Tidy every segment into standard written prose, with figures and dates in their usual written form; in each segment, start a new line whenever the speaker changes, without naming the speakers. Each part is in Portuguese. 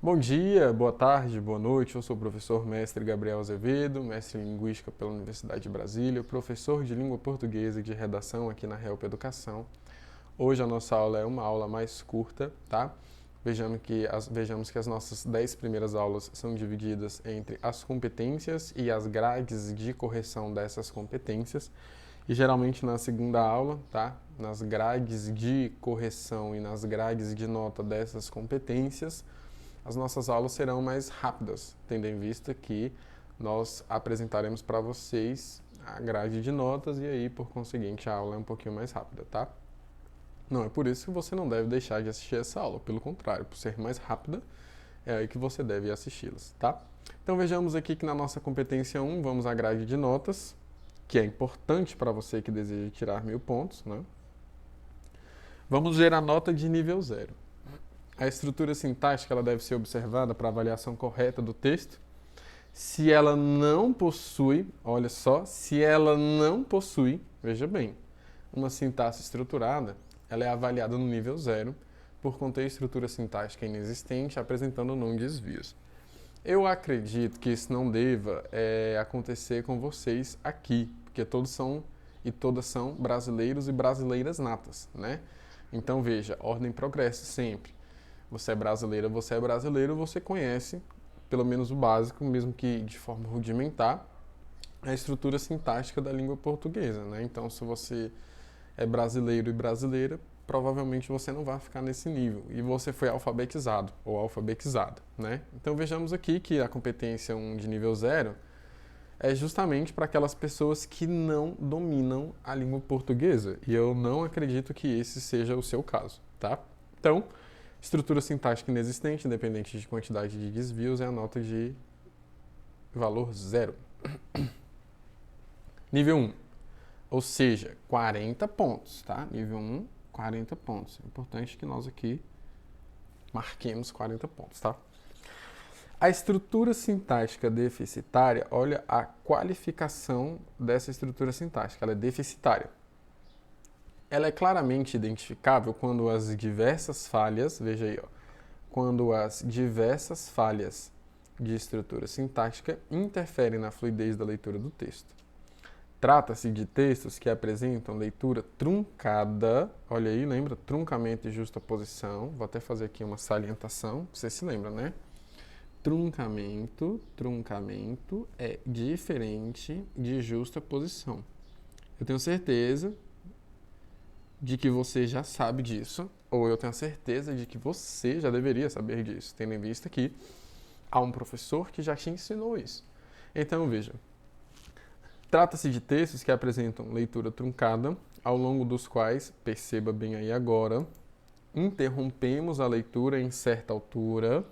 Bom dia, boa tarde, boa noite. Eu sou o professor mestre Gabriel Azevedo, mestre em Linguística pela Universidade de Brasília, professor de Língua Portuguesa e de Redação aqui na Help Educação. Hoje a nossa aula é uma aula mais curta, tá? Vejamos que as nossas 10 primeiras aulas são divididas entre as competências e as grades de correção dessas competências. E geralmente na segunda aula, tá? Nas grades de correção e nas grades de nota dessas competências, as nossas aulas serão mais rápidas, tendo em vista que nós apresentaremos para vocês a grade de notas e aí, por conseguinte, a aula é um pouquinho mais rápida, tá? Não é por isso que você não deve deixar de assistir essa aula, pelo contrário, por ser mais rápida, é aí que você deve assisti-las, tá? Então vejamos aqui que na nossa competência 1, vamos à grade de notas, que é importante para você que deseja tirar 1000 pontos, né? Vamos ver a nota de nível 0. A estrutura sintática ela deve ser observada para avaliação correta do texto. Se ela não possui, olha só, se ela não possui, veja bem, uma sintaxe estruturada, ela é avaliada no nível 0 por conter estrutura sintática inexistente, apresentando não desvios. Eu acredito que isso não deva acontecer com vocês aqui, porque todos são e todas são brasileiros e brasileiras natas, né? Então veja, ordem e progresso sempre. Você é brasileira, você é brasileiro, você conhece, pelo menos o básico, mesmo que de forma rudimentar, a estrutura sintática da língua portuguesa, né? Então, se você é brasileiro e brasileira, provavelmente você não vai ficar nesse nível. E você foi alfabetizado ou alfabetizada, né? Então, vejamos aqui que a competência 1 de nível 0 é justamente para aquelas pessoas que não dominam a língua portuguesa. E eu não acredito que esse seja o seu caso, tá? Então, estrutura sintática inexistente, independente de quantidade de desvios, é a nota de valor 0. Nível 1, ou seja, 40 pontos, tá? Nível 1, 40 pontos. É importante que nós aqui marquemos 40 pontos, tá? A estrutura sintática deficitária, olha a qualificação dessa estrutura sintática, ela é deficitária. Ela é claramente identificável quando as diversas falhas, veja aí, ó, quando as diversas falhas de estrutura sintática interferem na fluidez da leitura do texto. Trata-se de textos que apresentam leitura truncada, olha aí, lembra? Truncamento e justaposição. Vou até fazer aqui uma salientação, você se lembra, né? Truncamento é diferente de justaposição. Eu tenho certeza de que você já sabe disso, ou eu tenho certeza de que você já deveria saber disso, tendo em vista que há um professor que já te ensinou isso. Então, veja, trata-se de textos que apresentam leitura truncada, ao longo dos quais, perceba bem aí agora, interrompemos a leitura em certa altura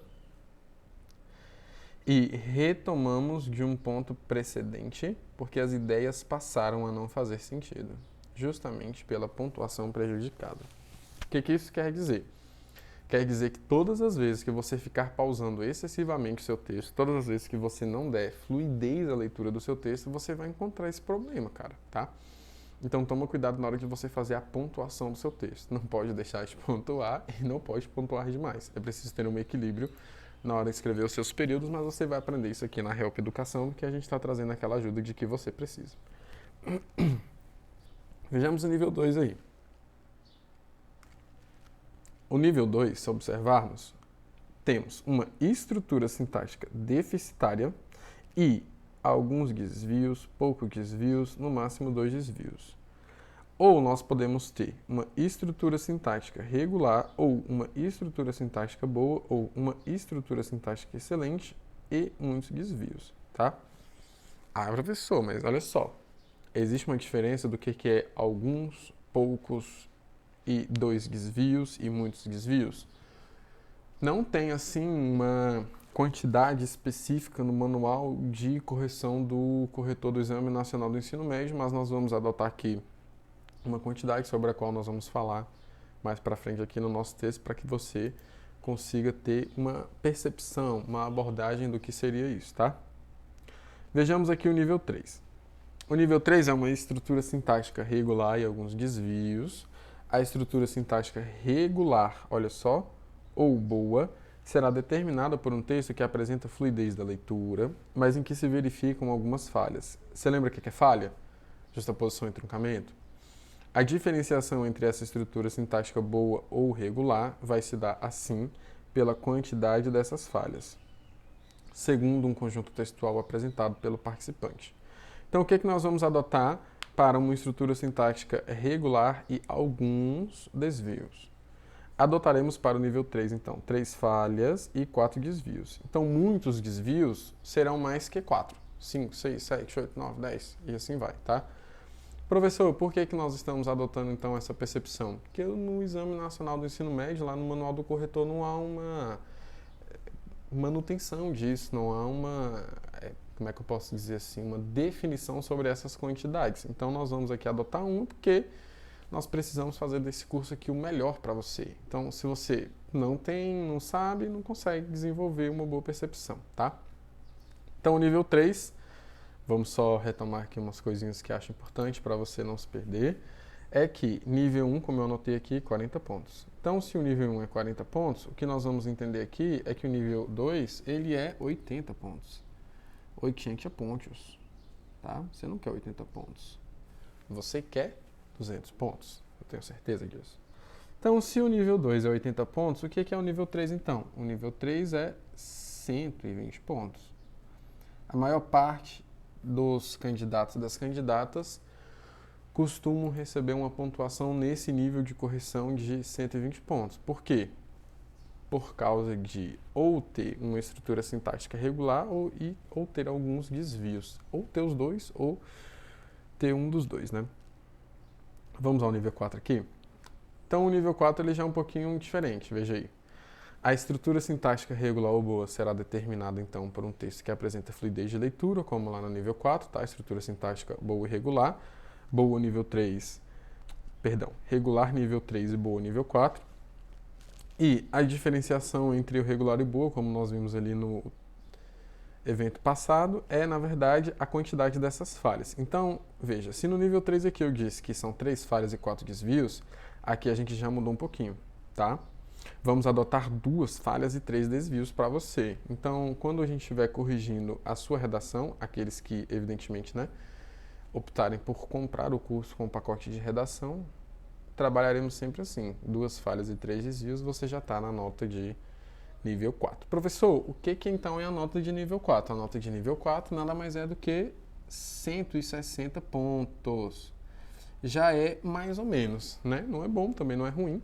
e retomamos de um ponto precedente, porque as ideias passaram a não fazer sentido, justamente pela pontuação prejudicada. O que isso quer dizer? Quer dizer que todas as vezes que você ficar pausando excessivamente o seu texto, todas as vezes que você não der fluidez à leitura do seu texto, você vai encontrar esse problema, cara, tá? Então toma cuidado na hora de você fazer a pontuação do seu texto. Não pode deixar de pontuar e não pode pontuar demais. É preciso ter um equilíbrio na hora de escrever os seus períodos, mas você vai aprender isso aqui na Help Educação, que a gente está trazendo aquela ajuda de que você precisa. Vejamos o nível 2 aí. O nível 2, se observarmos, temos uma estrutura sintática deficitária e alguns desvios, poucos desvios, no máximo 2 desvios. Ou nós podemos ter uma estrutura sintática regular, ou uma estrutura sintática boa, ou uma estrutura sintática excelente e muitos desvios, tá? Ah, professor, mas olha só, existe uma diferença do que é alguns, poucos e 2 desvios e muitos desvios? Não tem, assim, uma quantidade específica no manual de correção do corretor do Exame Nacional do Ensino Médio, mas nós vamos adotar aqui uma quantidade sobre a qual nós vamos falar mais para frente aqui no nosso texto, para que você consiga ter uma percepção, uma abordagem do que seria isso, tá? Vejamos aqui o nível 3. O nível 3 é uma estrutura sintática regular e alguns desvios. A estrutura sintática regular, olha só, ou boa, será determinada por um texto que apresenta fluidez da leitura, mas em que se verificam algumas falhas. Você lembra o que é falha? Justaposição e truncamento? A diferenciação entre essa estrutura sintática boa ou regular vai se dar, assim, pela quantidade dessas falhas, segundo um conjunto textual apresentado pelo participante. Então, o que nós vamos adotar para uma estrutura sintática regular e alguns desvios? Adotaremos para o nível 3, então, 3 falhas e 4 desvios. Então, muitos desvios serão mais que 4. 5, 6, 7, 8, 9, 10 e assim vai, tá? Professor, por que nós estamos adotando, então, essa percepção? Porque no Exame Nacional do Ensino Médio, lá no Manual do Corretor, não há uma manutenção disso, não há uma, como é que eu posso dizer assim, uma definição sobre essas quantidades. Então, nós vamos aqui adotar uma porque nós precisamos fazer desse curso aqui o melhor para você. Então, se você não tem, não sabe, não consegue desenvolver uma boa percepção, tá? Então, o nível 3, vamos só retomar aqui umas coisinhas que acho importante para você não se perder, é que nível 1, como eu anotei aqui, 40 pontos. Então, se o nível 1 é 40 pontos, o que nós vamos entender aqui é que o nível 2, ele é 80 pontos. 80 pontos, tá? Você não quer 80 pontos. Você quer 200 pontos, eu tenho certeza disso. Então, se o nível 2 é 80 pontos, o que é o nível 3 então? O nível 3 é 120 pontos. A maior parte dos candidatos e das candidatas costumam receber uma pontuação nesse nível de correção de 120 pontos. Por quê? Por causa de ou ter uma estrutura sintática regular ou ter alguns desvios. Ou ter os dois, ou ter um dos dois, né? Vamos ao nível 4 aqui? Então, o nível 4 ele já é um pouquinho diferente, veja aí. A estrutura sintática regular ou boa será determinada, então, por um texto que apresenta fluidez de leitura, como lá no nível 4, tá? Estrutura sintática boa e regular. Boa nível 3, regular nível 3 e boa nível 4. E a diferenciação entre o regular e boa, como nós vimos ali no evento passado, é, na verdade, a quantidade dessas falhas. Então, veja, se no nível 3 aqui eu disse que são 3 falhas e 4 desvios, aqui a gente já mudou um pouquinho, tá? Vamos adotar 2 falhas e 3 desvios para você. Então, quando a gente estiver corrigindo a sua redação, aqueles que, evidentemente, né, optarem por comprar o curso com o pacote de redação, trabalharemos sempre assim, 2 falhas e 3 desvios, você já está na nota de nível 4. Professor, o que então é a nota de nível 4? A nota de nível 4 nada mais é do que 160 pontos. Já é mais ou menos, né? Não é bom, também não é ruim.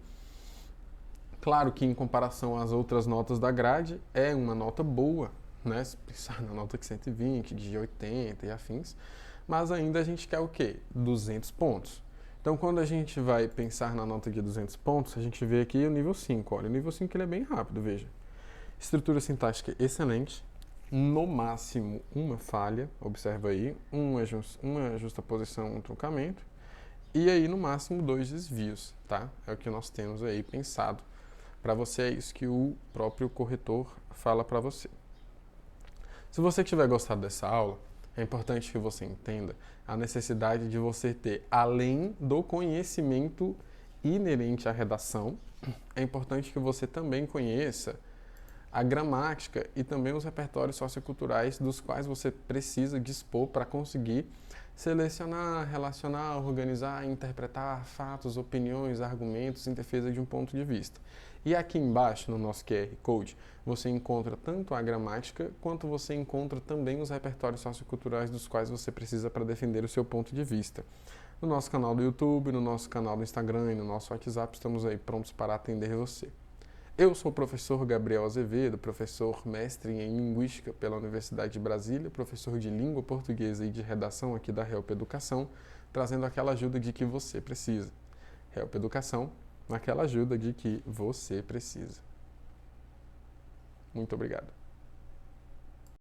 Claro que em comparação às outras notas da grade, é uma nota boa, né? Se pensar na nota de 120, de 80 e afins, mas ainda a gente quer o quê? 200 pontos. Então, quando a gente vai pensar na nota de 200 pontos, a gente vê aqui o nível 5. Olha, o nível 5 ele é bem rápido, veja. Estrutura sintática excelente, no máximo uma falha, observa aí, uma justaposição, um truncamento, e aí no máximo 2 desvios, tá? É o que nós temos aí pensado para você, é isso que o próprio corretor fala para você. Se você tiver gostado dessa aula, é importante que você entenda a necessidade de você ter, além do conhecimento inerente à redação, é importante que você também conheça a gramática e também os repertórios socioculturais dos quais você precisa dispor para conseguir selecionar, relacionar, organizar, interpretar fatos, opiniões, argumentos em defesa de um ponto de vista. E aqui embaixo, no nosso QR Code, você encontra tanto a gramática, quanto você encontra também os repertórios socioculturais dos quais você precisa para defender o seu ponto de vista. No nosso canal do YouTube, no nosso canal do Instagram e no nosso WhatsApp, estamos aí prontos para atender você. Eu sou o professor Gabriel Azevedo, professor mestre em Linguística pela Universidade de Brasília, professor de Língua Portuguesa e de Redação aqui da Help Educação, trazendo aquela ajuda de que você precisa. Help Educação, naquela ajuda de que você precisa. Muito obrigado.